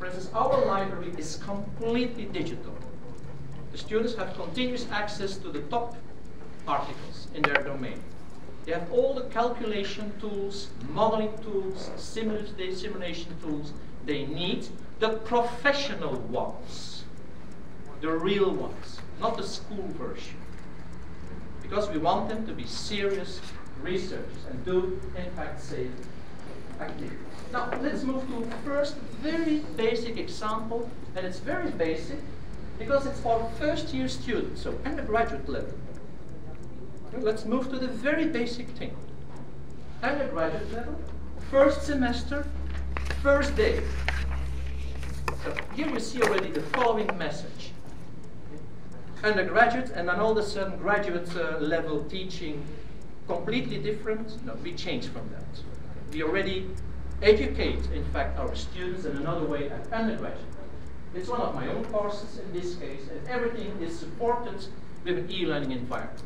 For instance, our library is completely digital. The students have continuous access to the top articles in their domain. They have all the calculation tools, modeling tools, simulation tools they need, the professional ones, the real ones, not the school version. Because we want them to be serious researchers and do, in fact, safe activities. Now, let's move to a first very basic example, and it's very basic because it's for first-year students, so undergraduate level. Let's move to the very basic thing. Undergraduate level, first semester, first day. So here you see already the following message. Undergraduate, and then all of a sudden graduate level teaching completely different. No, we change from that. We already educate, in fact, our students in another way at undergraduate. It's one of my own courses in this case, and everything is supported with an e-learning environment.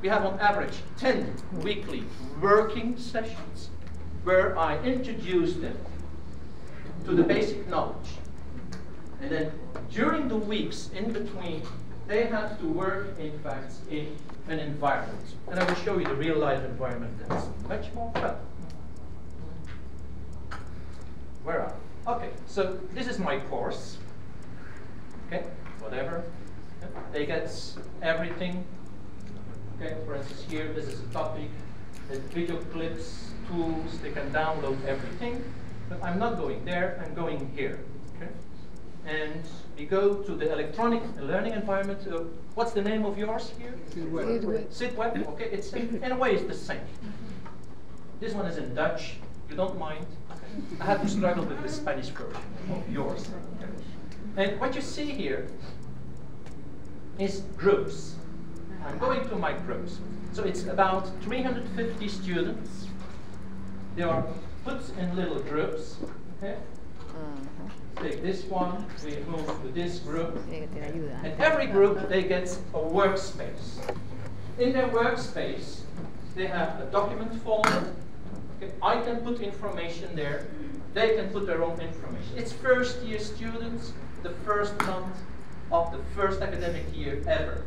We have on average 10 weekly working sessions where I introduce them to the basic knowledge. And then during the weeks in between, they have to work, in fact, in an environment. And I will show you the real-life environment that's much more fun. Where are we? Okay, so this is my course. Okay, whatever. They get everything. Okay, for instance, here, this is a topic. There's video clips, tools, they can download everything. But I'm not going there, I'm going here. Okay? And we go to the electronic learning environment. What's the name of yours here? SITWeb. Okay, it's in a way it's the same. This one is in Dutch. You don't mind. I have to struggle with the Spanish version of yours. And what you see here is groups. I'm going to my groups. So it's about 350 students. They are put in little groups. Okay? Take this one, we move to this group. And every group, they get a workspace. In their workspace, they have a document folder. Okay? I can put information there. They can put their own information. It's first year students, the first month of the first academic year ever.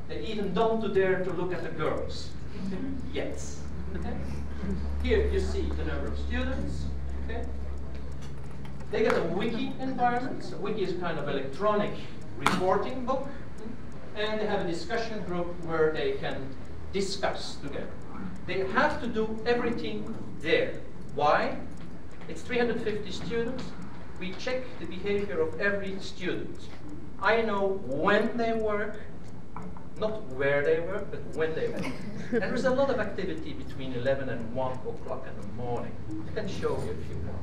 They even don't dare to look at the girls yet. Okay? Here you see the number of students. Okay? They get a wiki environment. So wiki is a kind of electronic reporting book. And they have a discussion group where they can discuss together. They have to do everything there. Why? It's 350 students. We check the behavior of every student. I know when they work, not where they work, but when they work. And there's a lot of activity between 11 and 1 o'clock in the morning. I can show you if you want.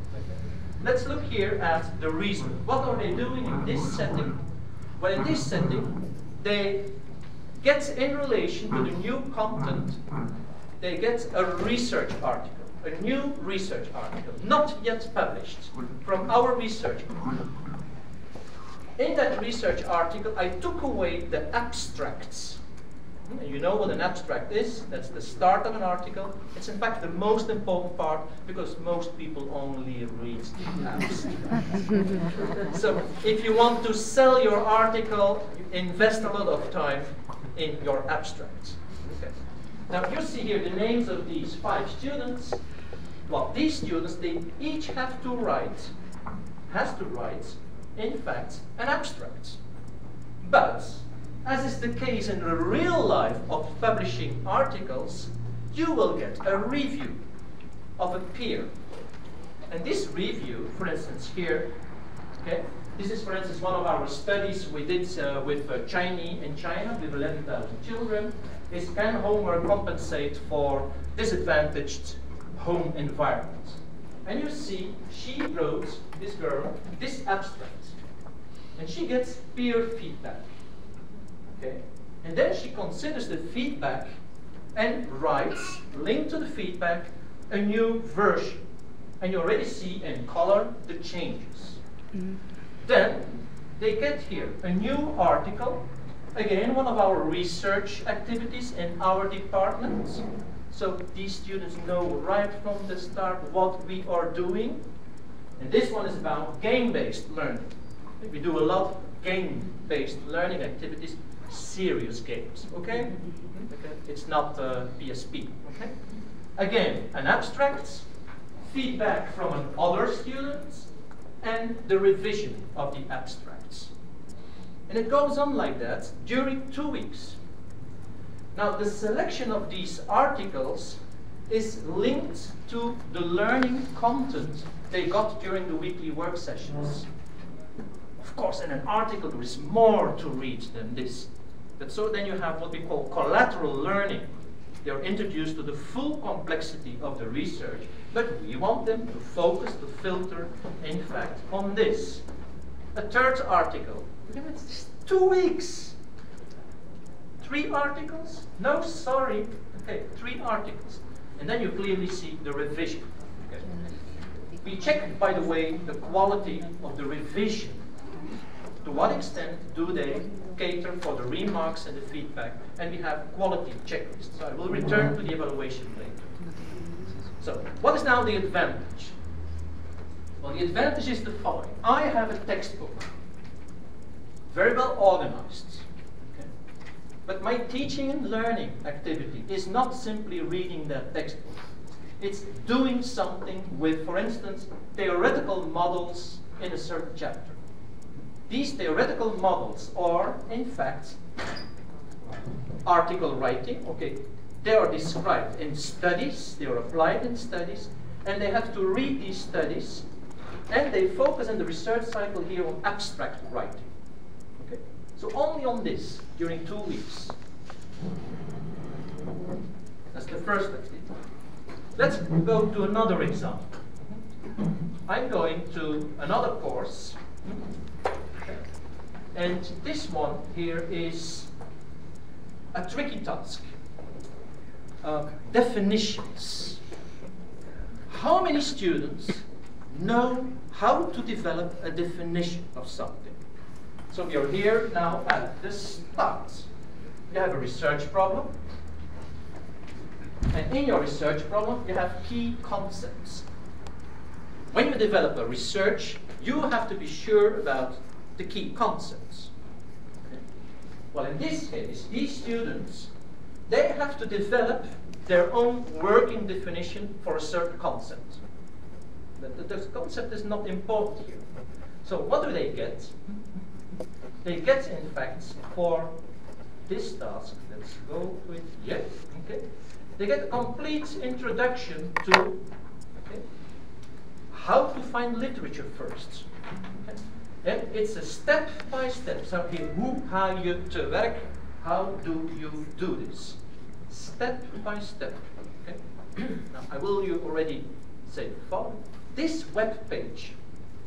Let's look here at the reason. What are they doing in this setting? Well, in this setting, they get in relation to the new content, they get a research article, a new research article, not yet published, from our research group. In that research article, I took away the abstracts. And you know what an abstract is? That's the start of an article. It's in fact the most important part because most people only read the abstract. So if you want to sell your article, invest a lot of time in your abstract. Okay. Now you see here the names of these 5 students. Well, these students, they each have to write, in fact, an abstract. But, as is the case in the real life of publishing articles, you will get a review of a peer. And this review, for instance here, okay, this is for instance one of our studies we did with Chinese in China with 11,000 children, is can homework compensate for disadvantaged home environment? And you see, she wrote, this girl, this abstract. And she gets peer feedback. Okay? And then she considers the feedback and writes, linked to the feedback, a new version. And you already see in color the changes. Then they get here a new article, again one of our research activities in our department. So these students know right from the start what we are doing. And this one is about game-based learning. We do a lot of game-based learning activities, serious games, okay? Okay. It's not PSP, okay? Again, an abstract, feedback from other students, and the revision of the abstracts. And it goes on like that during 2 weeks. Now, the selection of these articles is linked to the learning content they got during the weekly work sessions. Of course, in an article there is more to read than this. But so then you have what we call collateral learning. They are introduced to the full complexity of the research, but we want them to focus, to filter, in fact, on this. A third article. It's just 2 weeks. 3 articles? No, sorry. Okay, 3 articles. And then you clearly see the revision. Okay. We check, by the way, the quality of the revision. To what extent do they cater for the remarks and the feedback? And we have quality checklists. So I will return to the evaluation later. So, what is now the advantage? Well, the advantage is the following. I have a textbook, very well organized. Okay? But my teaching and learning activity is not simply reading that textbook. It's doing something with, for instance, theoretical models in a certain chapter. These theoretical models are, in fact, article writing. Okay, they are described in studies, they are applied in studies, and they have to read these studies, and they focus in the research cycle here on abstract writing. Okay, so only on this during 2 weeks. That's the first activity. Let's go to another example. I'm going to another course. And this one here is a tricky task. Definitions. How many students know how to develop a definition of something? So we are here now at the start. You have a research problem. And in your research problem, you have key concepts. When you develop a research, you have to be sure about the key concepts. Okay. Well, in this case, these students, they have to develop their own working definition for a certain concept. The concept is not important here. So what do they get? They get, in fact, for this task, let's go with, yeah, okay. They get a complete introduction to how to find literature first. Okay. And it's a step-by-step. So hier, hoe ga je te werk? How do you do this? Step by step. Okay. Now, I will you already say the following. This web page,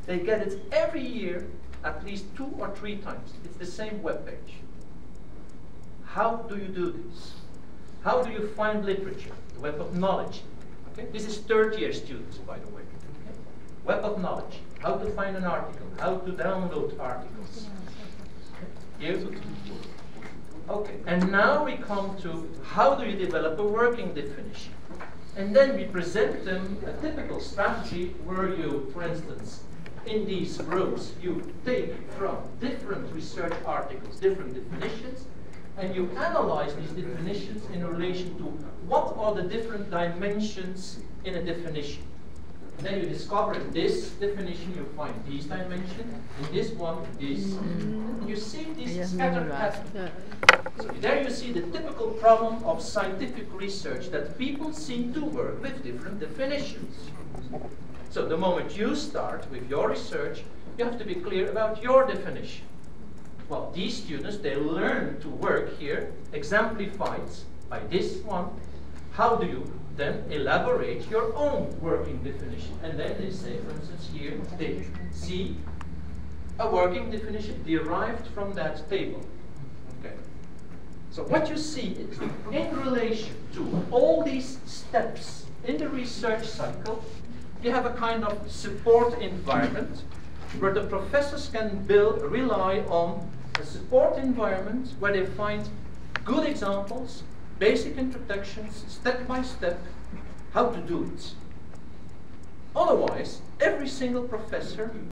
they get it every year at least 2 or 3 times. It's the same web page. How do you do this? How do you find literature? The web of knowledge. Okay? This is 3rd-year students, by the way. Okay? Web of knowledge. How to find an article. How to download articles. Okay? Here. Okay. And now we come to how do you develop a working definition. And then we present them a typical strategy where you, for instance, in these groups, you take from different research articles, different definitions, and you analyze these definitions in relation to what are the different dimensions in a definition. And then you discover in this definition you find these dimensions, in this one, this. And you see this scattered pattern. So there you see the typical problem of scientific research, that people seem to work with different definitions. So the moment you start with your research, you have to be clear about your definition. Well, these students, they learn to work here, exemplified by this one. How do you then elaborate your own working definition? And then they say, for instance, here, they see a working definition derived from that table. Okay. So what you see is, in relation to all these steps in the research cycle, you have a kind of support environment where the professors can rely on a support environment where they find good examples, basic introductions, step by step, how to do it. Otherwise, every single professor